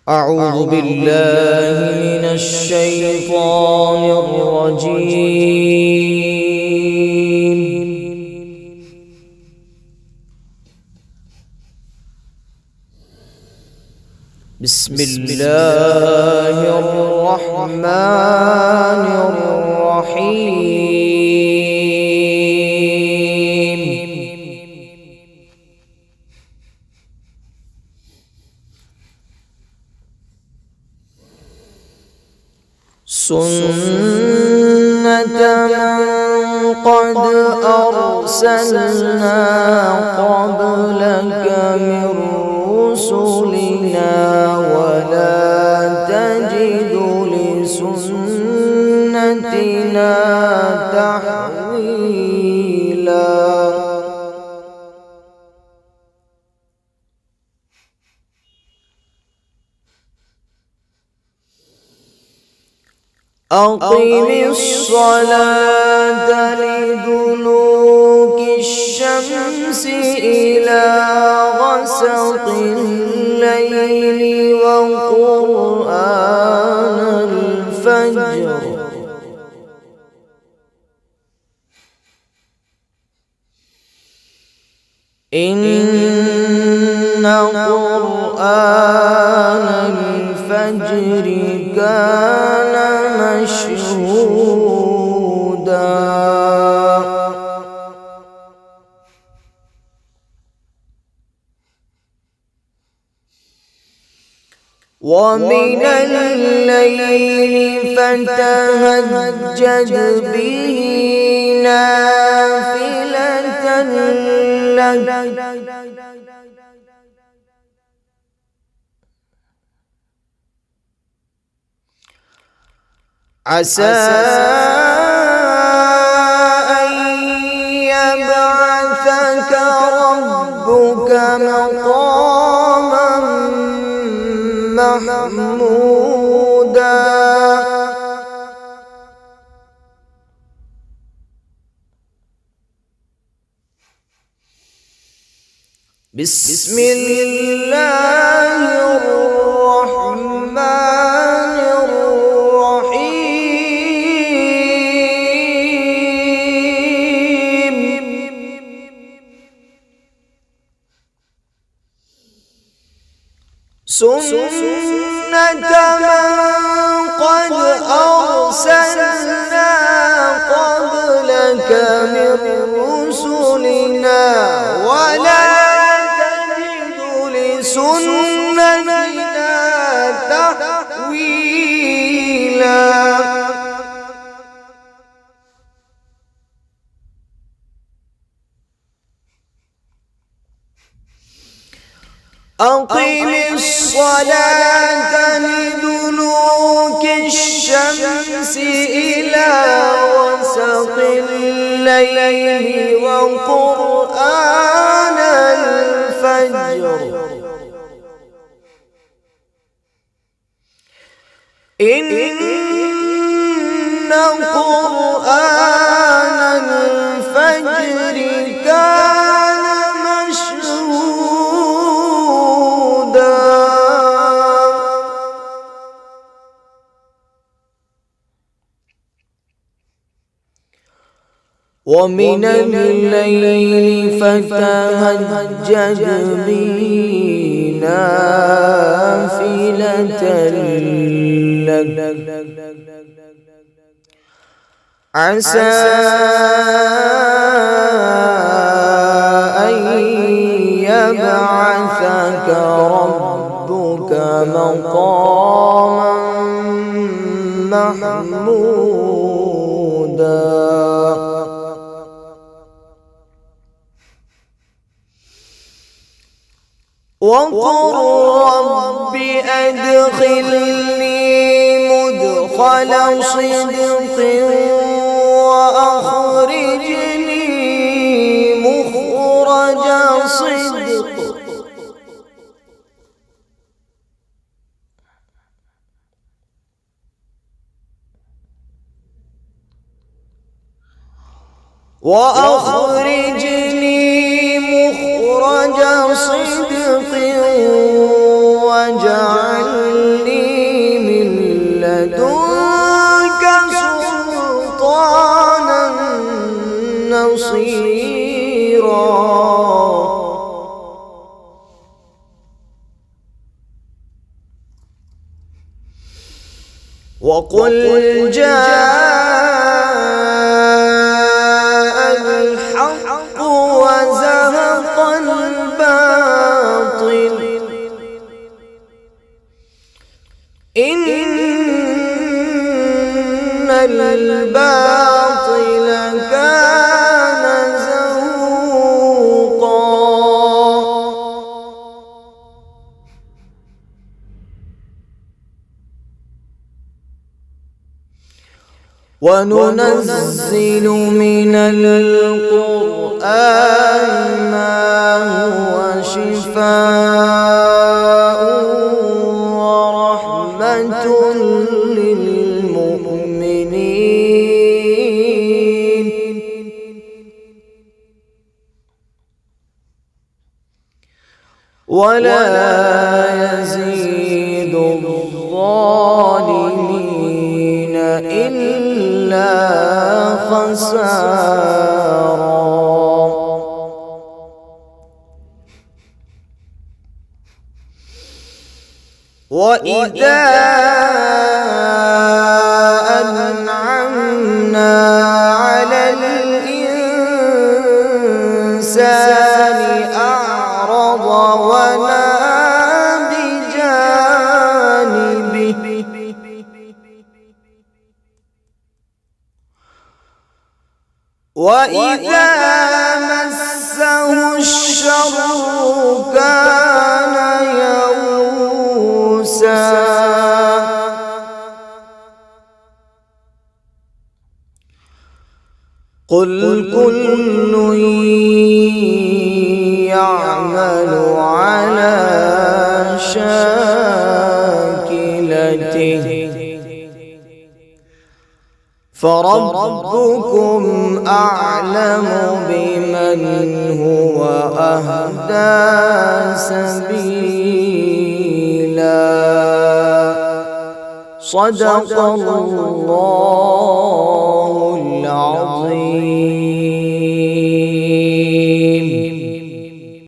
أعوذ بالله من الشيطان الرجيم. بسم الله الرحمن الرحيم. سنة من قد أرسلنا قبلك من رسلنا ولا تجد لسنتنا تحويلا. أقم الصلاة لدلوك الشمس إلى غسق الليل وقرآن الفجر إن قرآن الفجر كان مشهودا. ومن الليل فتهجد به نافلة لك عسى أن يبعثك ربك مقاما محمودا. بسم الله الرحمن الرحيم. سنة من قد أرسلنا قبلك من رسلنا ولا تجد لسنتنا تحويلا. أقم الصلاة لدلوك الشمس إلى غسق الليل وقرآن الفجر إن قرآن الفجر كان مشهودا. ومن الليل فتهجد به نافلة لك عسى أن يبعثك ربك مقاما محمودا. وقل رب أدخلني مدخل صدق وأخرجني مخرج صدق وأخرجني مخرج صدق واجعل نصيرا. وقل جاء الحق وزهق الباطل إن الباطل كان زهوقا. وننزل من القرآن ما هو شفاء ورحمة للمؤمنين ولا يزيد الظالمين إلا خسارا. وإذا أنعمنا على الإنسان أعرض ونأى بجانبه وإذا مسه الشر كان يئوسا. قل كل يعمل على شاكلته فربكم أعلم بمن هو أهدى سبيلا. صدق الله العظيم.